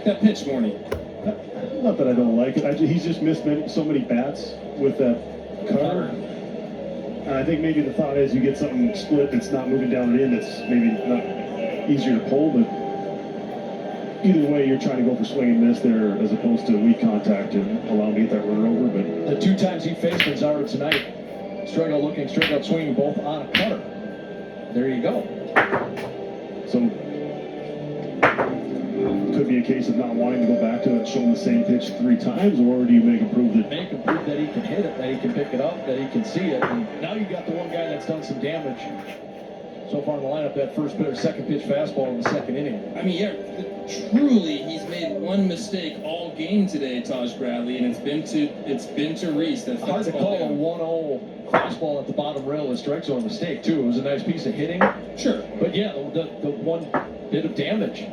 that pitch, Morny? Not that I don't like it. He's just missed so many bats with that cutter. And I think maybe the thought is you get something split that's not moving down and in, that's maybe not easier to pull, but either way, you're trying to go for swing and miss there as opposed to weak contact and allow him to get that runner over. But the 2 times he faced Mazara tonight, strikeout looking, strikeout swinging, both on a cutter. There you go. So could be a case of not wanting to go back to it, show him the same pitch 3 times, or do you make him prove that? Make him prove that he can hit it, that he can pick it up, that he can see it. And now you got the one guy that's done some damage so far in the lineup. That second pitch fastball in the second inning. I mean, yeah, truly, he's made one mistake all game today, Taj Bradley, and it's been to Reese. That hard to call a 1-0 fastball at the bottom rail a strike zone mistake too. It was a nice piece of hitting. Sure, but yeah, the one bit of damage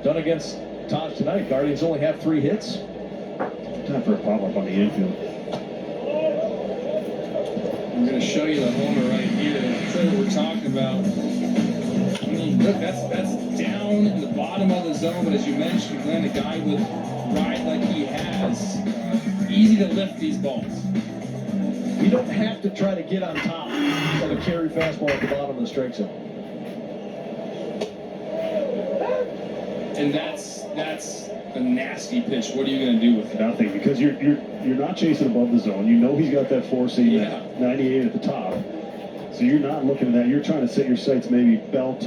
done against Taj tonight. Guardians only have 3 hits. Time for a pop-up on the infield. I'm going to show you the homer right here. That's what we're talking about. I mean, look, that's down in the bottom of the zone, but as you mentioned, Glenn, a guy with ride like he has, easy to lift these balls. You don't have to try to get on top of a carry fastball at the bottom of the strike zone. And that's a nasty pitch. What are you going to do with it? Nothing, because you're not chasing above the zone. You know he's got that 4-seam at 98 at the top. So you're not looking at that. You're trying to set your sights maybe belt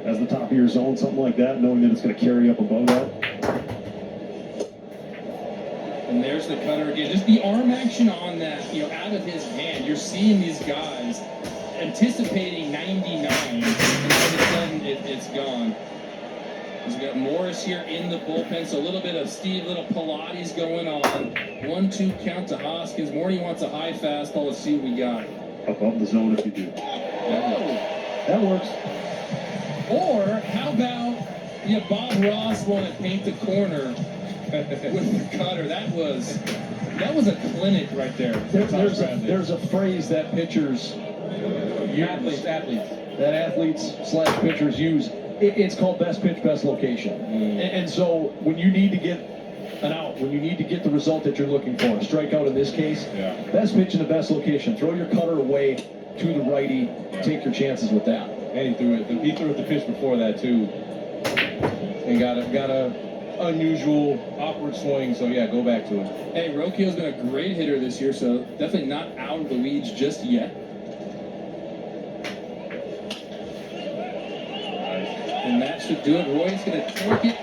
as the top of your zone, something like that, knowing that it's going to carry up above that. And there's the cutter again. Just the arm action on that, out of his hand. You're seeing these guys anticipating 99, and all of a sudden it's gone. We've got Morris here in the bullpen, so a little bit of little Pilates going on. 1-2 count to Hoskins. Morty wants a high fastball. Let's see what we got. Above the zone if you do. That works. Or how about Bob Ross want to paint the corner with the cutter? That was a clinic right there. There's a phrase that pitchers, athletes/pitchers use. It's called best pitch, best location. And so when you need to get an out, when you need to get the result that you're looking for, a strikeout in this case, best pitch in the best location. Throw your cutter away to the righty. Take your chances with that. And he threw it the pitch before that too, and got a unusual awkward swing. So yeah, go back to it. Hey, Rocchio's been a great hitter this year, so definitely not out of the weeds just yet. And that should do it. Roy's going to torque it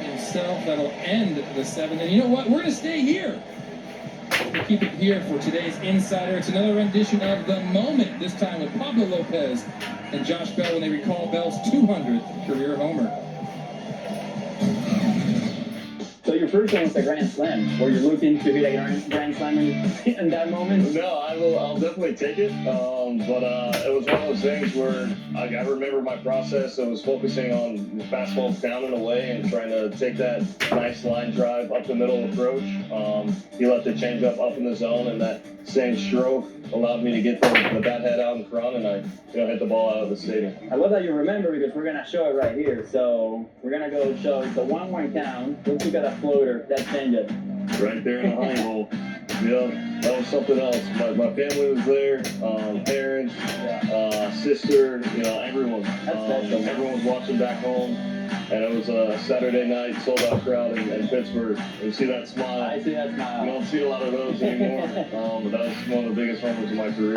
himself. That'll end the 7th. And you know what? We're going to stay here. We'll keep it here for today's Insider. It's another rendition of The Moment, this time with Pablo Lopez and Josh Bell when they recall Bell's 200th career homer. So your first one was a grand slam, or you're looking to hit a grand slam in that moment? No, I'll definitely take it. But it was one of those things where I remember my process. I was focusing on the fastballs down and away and trying to take that nice line drive up the middle approach. He left the changeup up in the zone, and that same stroke allowed me to get the bat head out in front, and I hit the ball out of the stadium. I love that you remember, because we're gonna show it right here. So we're gonna go show the 1-1 count. Once you got a floater, that changeup. Right there in the honey hole. Yeah, that was something else. My family was there, parents, sister, everyone. Everyone was watching back home, and it was a Saturday night, sold out crowd in Pittsburgh. You see that smile? I see that smile. You don't see a lot of those anymore, but that was one of the biggest homers of my career.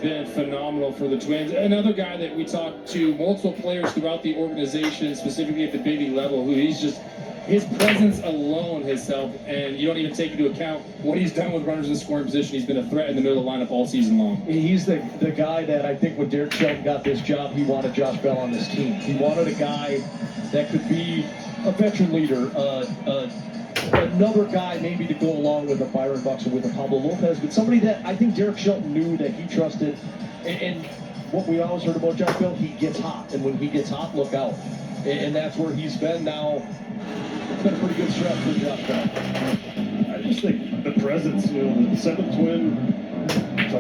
Been phenomenal for the Twins. Another guy that we talked to, multiple players throughout the organization, specifically at the big league level, who his presence alone has helped, and you don't even take into account what he's done with runners in scoring position. He's been a threat in the middle of the lineup all season long. He's the guy that I think when Derek Shelton got this job, he wanted Josh Bell on this team. He wanted a guy that could be a veteran leader, another guy maybe to go along with a Byron Buxton, with a Pablo Lopez, but somebody that I think Derek Shelton knew that he trusted. And what we always heard about Josh Bell, he gets hot, and when he gets hot, look out. And that's where he's been now. It's been a pretty good stretch for Josh Bell. I just think the presence, the 7th Twin,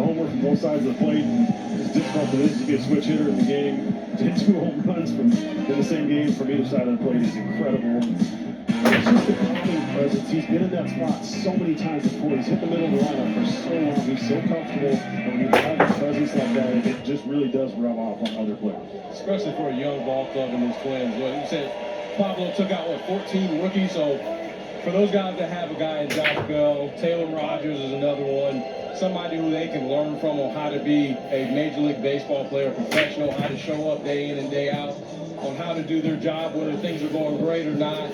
homer from both sides of the plate. As difficult it is to be a switch hitter in the game, to hit 2 home runs in the same game from either side of the plate is incredible. It's just the calming presence. He's been in that spot so many times before. He's hit the middle of the lineup for so long. He's so comfortable. And when you have a presence like that, it just really does rub off on other players. Especially for a young ball club in these Twins. Well, you said Pablo took out, 14 rookies? So for those guys that have a guy in Josh Bell, Taylor Rogers is another one. Somebody who they can learn from on how to be a Major League Baseball player, professional, how to show up day in and day out, on how to do their job, whether things are going great or not.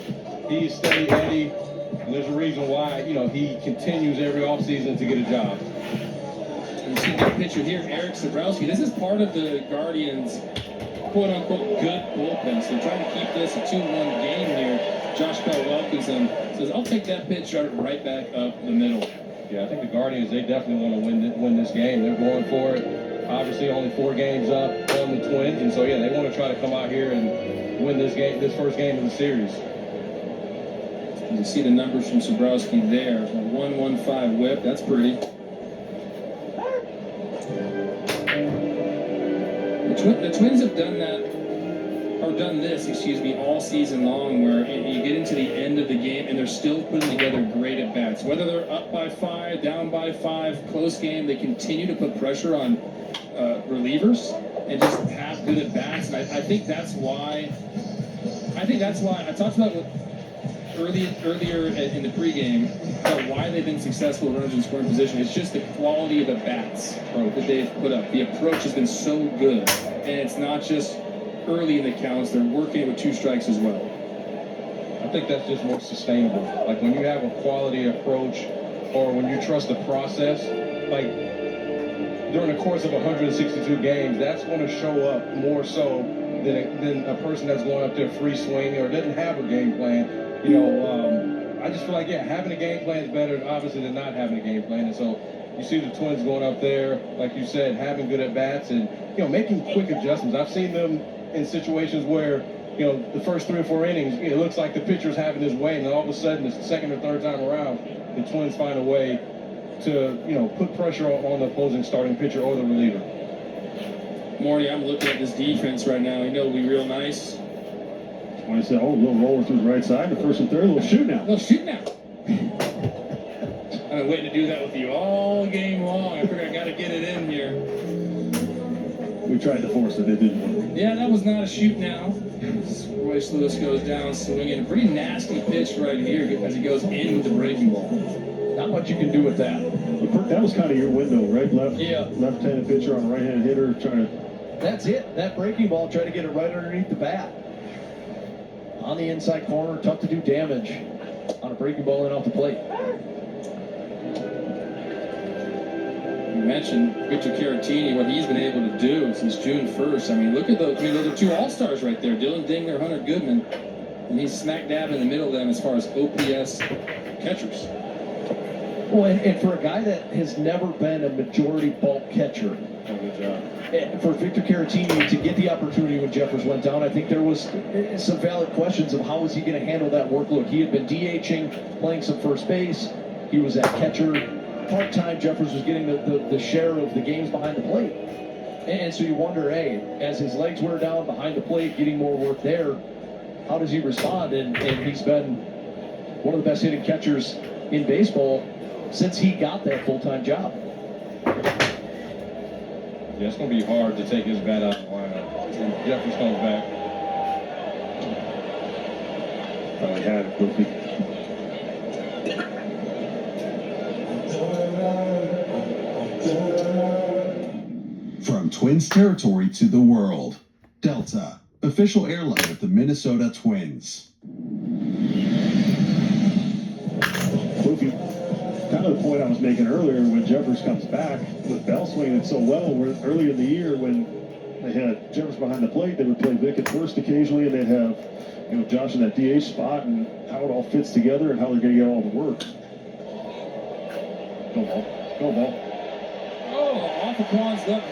He's steady Eddie, and there's a reason why, he continues every offseason to get a job. You see the picture here, Eric Sabrowski. This is part of the Guardians' quote-unquote good bullpen. So they're trying to keep this a 2-1 game here. Josh Bell welcomes him. Says, I'll take that pitch right back up the middle. Yeah, I think the Guardians, they definitely want to win this game. They're going for it. Obviously, only 4 games up on the Twins, and so yeah, they want to try to come out here and win this game, this first game of the series. You see the numbers from Sabrowski there. A 1.15 whip. That's pretty. The Twins have done this, all season long, where you get into the end of the game and they're still putting together great at bats. Whether they're up by 5, down by 5, close game, they continue to put pressure on relievers and just have good at bats. And I think that's why. I talked about earlier in the pregame about why they've been successful runners in scoring position. It's just the quality of the bats that they've put up. The approach has been so good, and it's not just early in the counts. They're working with 2 strikes as well. I think that's just more sustainable. Like when you have a quality approach, or when you trust the process, like during the course of 162 games, that's going to show up more so than a person that's going up there free swing or doesn't have a game plan. I just feel like, having a game plan is better, obviously, than not having a game plan. And so you see the Twins going up there, like you said, having good at-bats and, making quick adjustments. I've seen them in situations where, the first 3 or 4 innings, it looks like the pitcher's having his way, and then all of a sudden, the second or third time around, the Twins find a way to, put pressure on the opposing starting pitcher or the reliever. Morty, I'm looking at this defense right now. It'll be real nice. When I said, a little roller through the right side, the first and third, a little shoot now. I've been waiting to do that with you all game long. I figured I got to get it in here. We tried to force it, it didn't work. Yeah, that was not a shoot now. Royce Lewis goes down swinging. A pretty nasty pitch right here as he goes in with the breaking ball. Not much you can do with that. That was kind of your window, right? Yeah. Left-handed pitcher on a right-handed hitter trying to... That's it. That breaking ball, try to get it right underneath the bat. On the inside corner, tough to do damage on a breaking ball in off the plate. You mentioned Victor Caratini, what he's been able to do since June 1st. Look at those. Those are 2 all-stars right there. Dylan Dingler, Hunter Goodman. And he's smack dab in the middle of them as far as OPS catchers. Well, and for a guy that has never been a majority bulk catcher, Good job. for Victor Caratini to get the opportunity when Jeffers went down, I think there was some valid questions of how was he going to handle that workload. He had been DHing, playing some first base. He was at catcher part-time. Jeffers was getting the share of the games behind the plate. And so you wonder, as his legs wear down behind the plate, getting more work there, how does he respond? And he's been one of the best hitting catchers in baseball since he got that full-time job. Yeah, it's going to be hard to take his bat out of the lineup. When Jeffers comes back. Probably had it, Goofy. From Twins territory to the world, Delta, official airline of the Minnesota Twins. Goofy. Kind of the point I was making earlier when Jeffers comes back with Bell swinging it so well. Earlier in the year when they had Jeffers behind the plate, they would play Vic at first occasionally, and they'd have Josh in that DH spot, and how it all fits together and how they're going to get all the work. Go ball. Oh, off of Quan's left.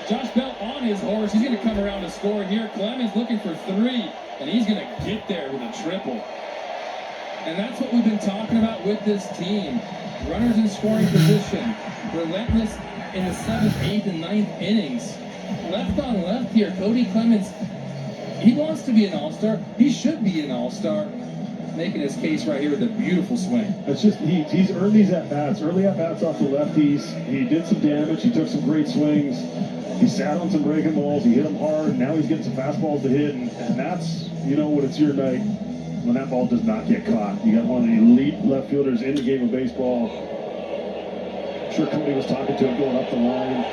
Josh Bell on his horse. He's going to come around and score here. Clemens looking for 3, and he's going to get there with a triple. And that's what we've been talking about with this team. Runners in scoring position, relentless in the 7th, 8th, and 9th innings. Left on left here, Cody Clemens, he wants to be an all-star. He should be an all-star. Making his case right here with a beautiful swing. It's just he's earned these at-bats, early at-bats off the lefties. He did some damage. He took some great swings. He sat on some breaking balls. He hit them hard. Now he's getting some fastballs to hit, and that's, when it's your night, when that ball does not get caught. You got one of the elite left fielders in the game of baseball. I'm sure Cody was talking to him going up the line.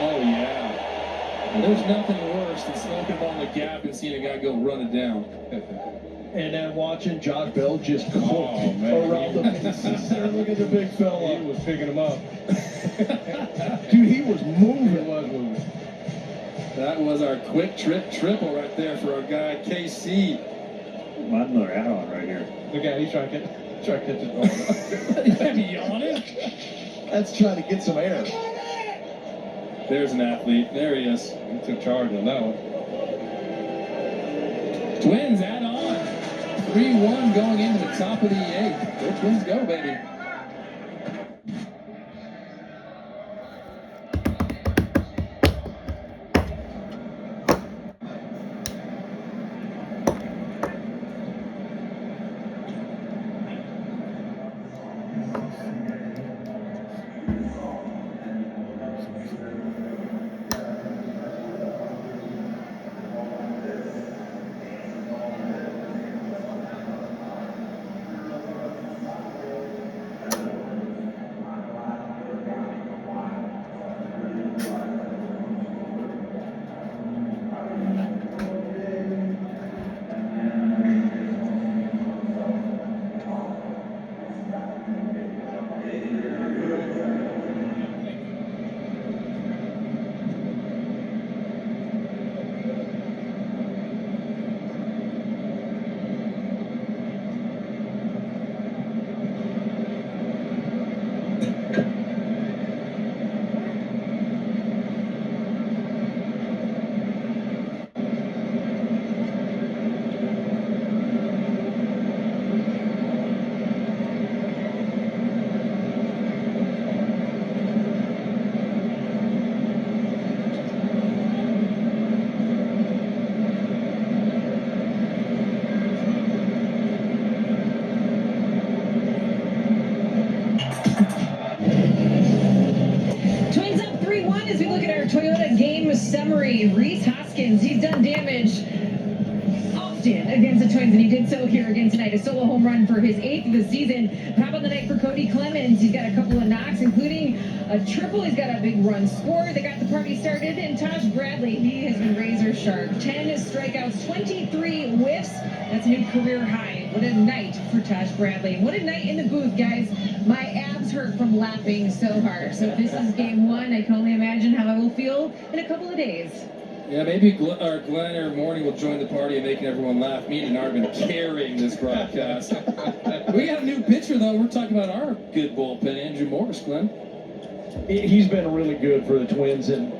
Oh, yeah. There's nothing worse than smoking ball in the gap and seeing a guy go run it down. And then watching Josh Bell just cook man. around the bases there. Look at the big fella. He was picking him up. Dude, he was moving. He was moving. That was our quick trip triple right there for our guy, KC. Might another add-on right here. Look at him. He's trying to catch his ball. He's yawning. That's trying to get some air. There's an athlete. There he is. He took charge on that one. Twins add on. 3-1 going into the top of the 8th. Go Twins go, baby. Summary, Rhys Hoskins, he's done damage often against the Twins, and he did so here again tonight. A solo home run for his 8th of the season. How about the night for Cody Clemens? He's got a couple of knocks, including a triple. He's got a big run scored. They got the party started. And Taj Bradley, he has been razor sharp. 10 strikeouts, 23 whiffs. That's a new career high. What a night for Taj Bradley. What a night in the booth, guys. My abs hurt from laughing so hard. So if this is game 1, I can only imagine how I will feel in a couple of days. Yeah, maybe Glenn or Morning will join the party of making everyone laugh. Me and Denard have been carrying this broadcast. We got a new pitcher, though. We're talking about our good bullpen, Andrew Morris, Glenn. He's been really good for the Twins and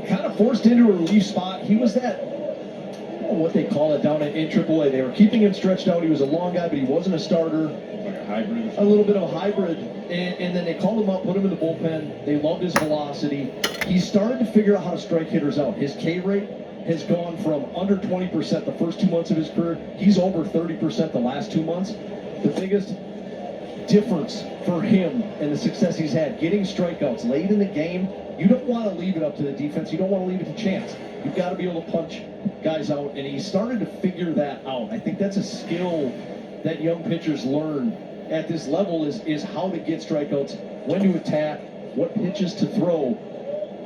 kind of forced into a relief spot. He was that, I don't know what they call it down in AAA. They were keeping him stretched out. He was a long guy, but he wasn't a starter. Like a hybrid. A little bit of a hybrid. And then they called him up, put him in the bullpen. They loved his velocity. He started to figure out how to strike hitters out. His K rate has gone from under 20% the first 2 months of his career. He's over 30% the last 2 months. The biggest difference for him and the success he's had, getting strikeouts late in the game, you don't want to leave it up to the defense. You don't want to leave it to chance. You've got to be able to punch guys out, and he started to figure that out. I think that's a skill that young pitchers learn at this level is how to get strikeouts, when to attack, what pitches to throw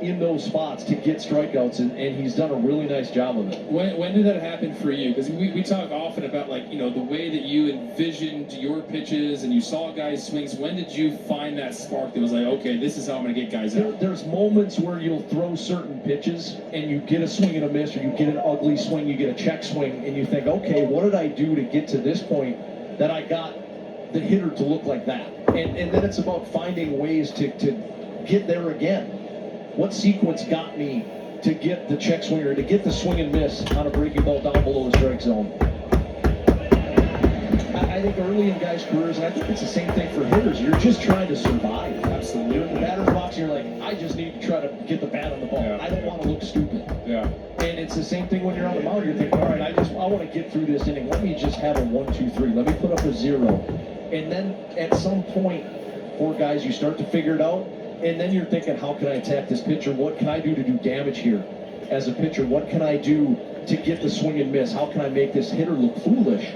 in those spots to get strikeouts, and he's done a really nice job of it. When did that happen for you? Because we talk often about, like, you know, the way that you envisioned your pitches and you saw guys' swings. When did you find that spark that was like, okay, this is how I'm going to get guys out? There's moments where you'll throw certain pitches and you get a swing and a miss, or you get an ugly swing, you get a check swing, and you think, okay, what did I do to get to this point that I got the hitter to look like that? And then it's about finding ways to get there again. What sequence got me to get the check swing or to get the swing and miss on a breaking ball down below the strike zone? I think early in guys' careers, and I think it's the same thing for hitters, you're just trying to survive. Absolutely. You're in the batter's box, you're like, I just need to try to get the bat on the ball. Yeah. I don't want to look stupid. Yeah. And it's the same thing when you're on the mound. You're thinking, all right, I want to get through this inning. Let me just have a 1, 2, 3. Let me put up a 0. And then at some point, poor guys, you start to figure it out. And then you're thinking, how can I attack this pitcher? What can I do to do damage here as a pitcher? What can I do to get the swing and miss? How can I make this hitter look foolish?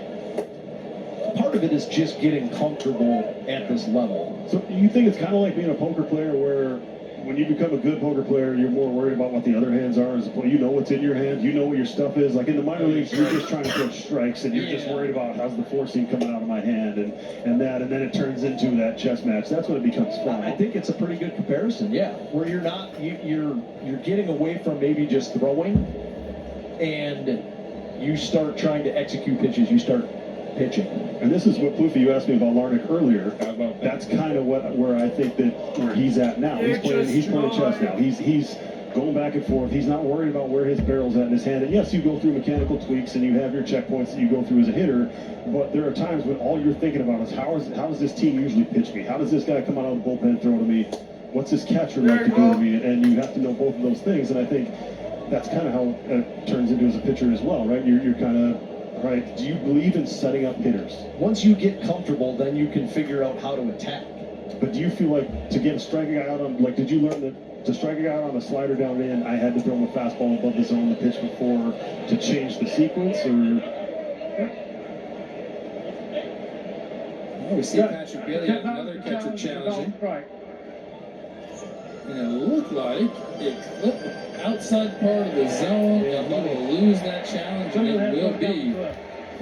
Part of it is just getting comfortable at this level. So you think it's kind of like being a poker player where when you become a good poker player, you're more worried about what the other hands are as a player. You know what's in your hand. You know what your stuff is. Like in the minor leagues, you're just trying to throw strikes, and you're just worried about how's the four seam coming out of my hand, and then it turns into that chess match. That's when it becomes fun. I think it's a pretty good comparison, yeah. Where you're not, you're getting away from maybe just throwing, and you start trying to execute pitches. You start pitching. And this is what Poofy, you asked me about Larnick earlier. How about that? That's kind of where I think that where he's at now. He's playing chess now. He's going back and forth. He's not worried about where his barrel's at in his hand. And yes, you go through mechanical tweaks and you have your checkpoints that you go through as a hitter. But there are times when all you're thinking about is how does this team usually pitch me? How does this guy come out of the bullpen and throw to me? What's this catcher like to do to me? And you have to know both of those things. And I think that's kind of how it turns into as a pitcher as well, right? You're kind of. Right. Do you believe in setting up hitters? Once you get comfortable, then you can figure out how to attack. But do you feel like to get a strike guy out on, like, did you learn that to strike a guy out on a slider down in, I had to throw him a fastball above the zone the pitch before to change the sequence, or? Oh, we see Patrick Bailey have another catcher challenging. And it looked like it clipped outside part of the zone, and he will lose that challenge, and it will be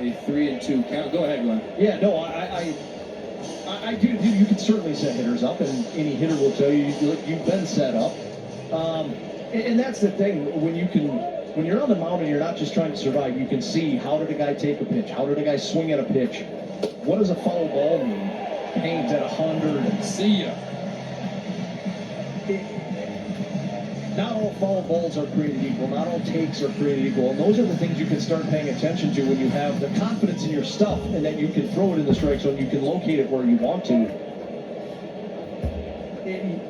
a 3-2 count. Go ahead, Glenn. Yeah, no, I do. You can certainly set hitters up, and any hitter will tell you you've been set up. And that's the thing when you're on the mound and you're not just trying to survive. You can see how did a guy take a pitch, how did a guy swing at a pitch, what does a foul ball mean? Paint at 100. See ya. Not all foul balls are created equal. Not all takes are created equal. And those are the things you can start paying attention to when you have the confidence in your stuff and that you can throw it in the strike zone. You can locate it where you want to.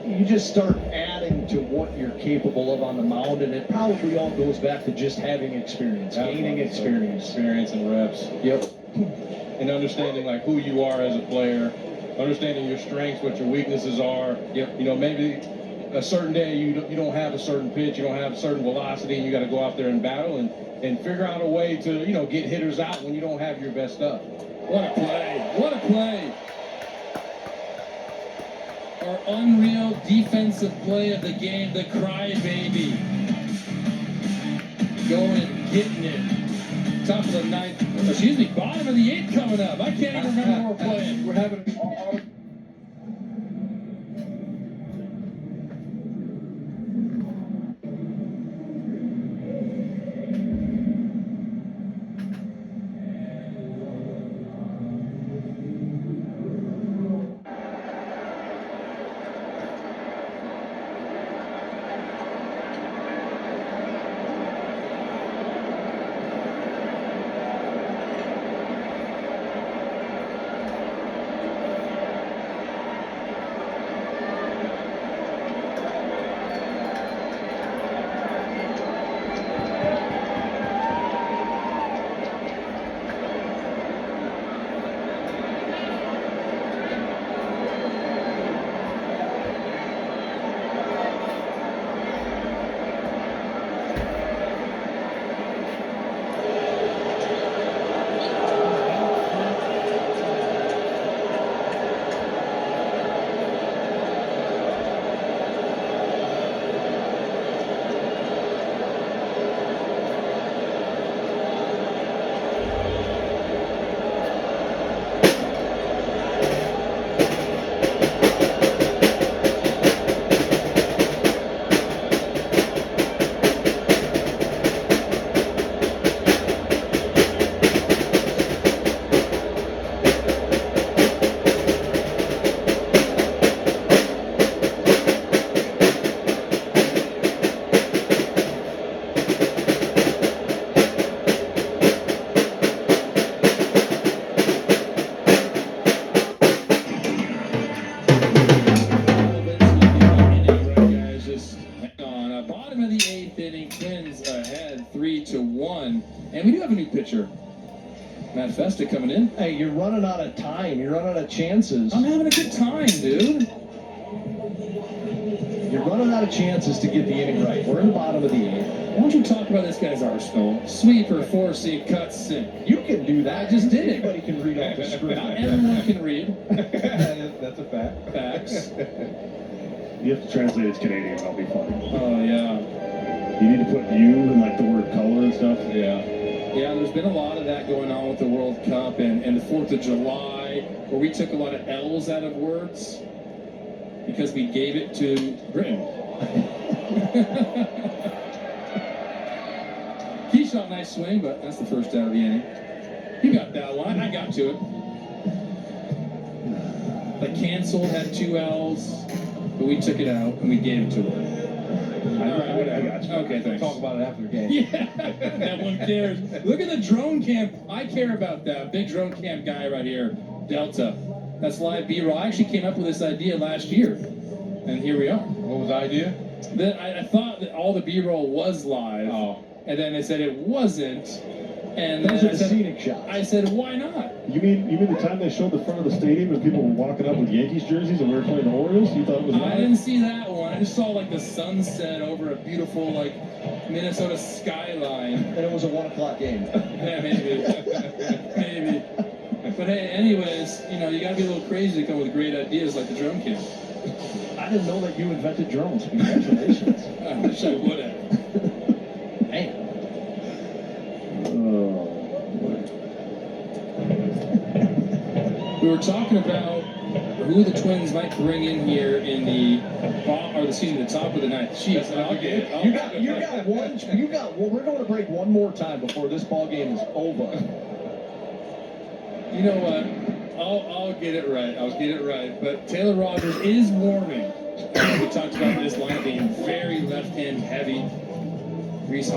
You just start adding to what you're capable of on the mound, and it probably all goes back to just having experience, gaining experience. Experience and reps. Yep. And understanding like who you are as a player, understanding your strengths, what your weaknesses are. Yep. You know, maybe a certain day you don't have a certain pitch, you don't have a certain velocity, and you got to go out there and battle and figure out a way to, you know, get hitters out when you don't have your best stuff. What a play. What a play. Our unreal defensive play of the game, the crybaby. Going and getting it. Top of the ninth, bottom of the eighth coming up. I can't even remember where we're playing. We're having And we do have a new pitcher. Matt Festa coming in. Hey, you're running out of time. You're running out of chances. I'm having a good time, dude. You're running out of chances to get the inning right. We're in the bottom of the 8th. Why don't you talk about this guy's arsenal? Sweeper, four-seam, cut, sink. You can do that. I just did it. Anybody can read off the script. Not everyone can read. That's a fact. Facts. You have to translate it to Canadian. That'll be fun. Oh, yeah. You need to put you and like the word color and stuff. Yeah. Yeah, there's been a lot of that going on with the World Cup and the 4th of July, where we took a lot of L's out of words because we gave it to Britain. He shot a nice swing, but that's the first out of the inning. He got that one. I got to it. The canceled had 2 L's, but we took it out and we gave it to her. I got you. Okay, We'll thanks. talk about it after the game. Yeah, that one cares. Look at the drone cam. I care about that. Big drone cam guy right here, Delta. That's live B-roll. I actually came up with this idea last year, and here we are. What was the idea? Then I thought that all the B-roll was live, and then they said it wasn't. And Those then are the scenic shots. I said, why not? You mean the time they showed the front of the stadium and people were walking up with Yankees jerseys and we were playing the Orioles? You thought it was I live? didn't see that one. I just saw like the sunset over a beautiful like Minnesota skyline. And it was a 1 o'clock game. Yeah, maybe. Maybe. But hey, anyways, you know, you gotta be a little crazy to come with great ideas like the drum cam. I didn't know that you invented drones. Congratulations. I wish I would have. Man. We were talking about who the Twins might bring in here in the top of the ninth. Jeez, I'll get it. You got one. We're going to break one more time before this ball game is over. You know what? I'll get it right. I'll get it right. But Taylor Rogers is warming. We talked about this line being very left-hand heavy. Reese